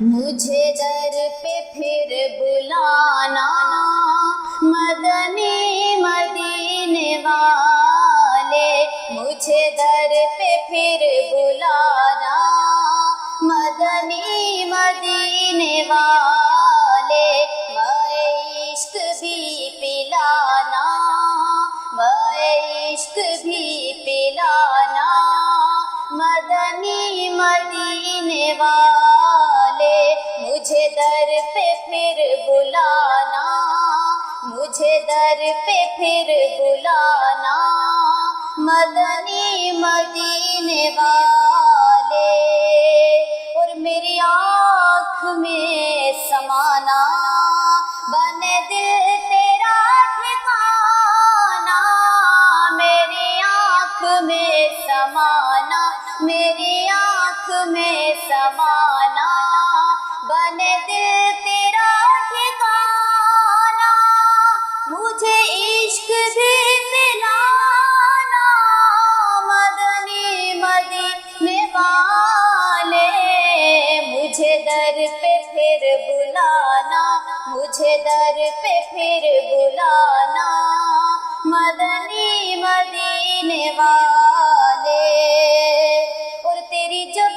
مجھے در پہ پھر بلانا مدنی مدینے والے، مجھے در پہ پھر بلانا مدنی مدینے والے، مائے عشق بھی پلانا، مائے عشق بھی پلانا مدنی مدینے والے، مجھے در پہ پھر بلانا، مجھے در پہ پھر بلانا مدنی مدینے والے، اور میری آنکھ میں سمانا، بنے دل تیرا ٹھکانا، میری آنکھ میں سمانا، میری آنکھ میں سمانا، بنے دل تیرا ٹھکانا، مجھے عشق بھی پلانا مدنی مدینے والے، مجھے در پہ پھر بلانا، مجھے در پہ پھر بلانا مدنی مدینے والے، اور تیری جب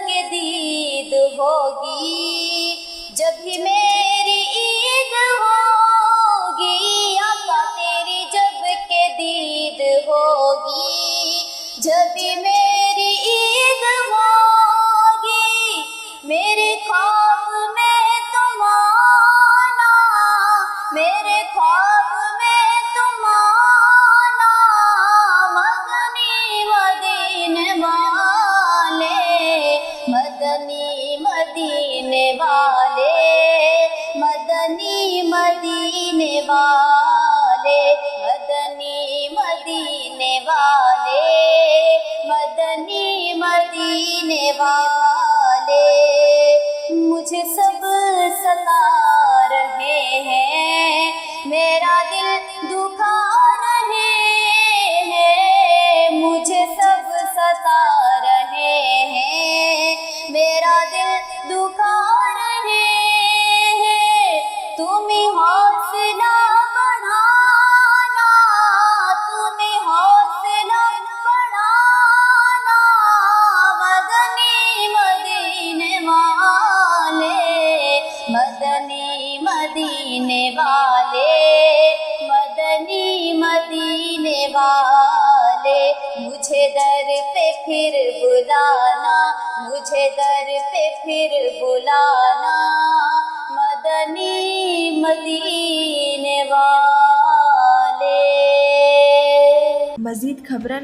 کہ دید ہوگی، جب ہی میری عید ہوگی، آقا تیری جب کہ دید ہوگی، جب ہی میری عید ہوگی، میرے خواب میں تم آنا، میرے خواب میں تم آنا مدنی مدینے والے، مدنی مدینے والے، مدنی مدینے والے، مدنی مدینے والے، مدنی مدینے والے، مجھے سب ستا رہے ہیں، میرا دل دکھا رہے ہیں، مجھے سب ستا رہے ہیں، میرا دل دکھا رہے ہیں، تم ہی حوصلہ بڑھانا، تم ہی حوصلہ بڑھانا مدنی مدینے والے، مدنی مدینے والے، مدنی مدینے والے، مجھے در پہ پھر بلانا، مجھے در پہ پھر بلانا مدنی مدینے والے۔ مزید خبرن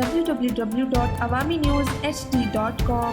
www.awamiNewsHD.com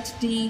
HD।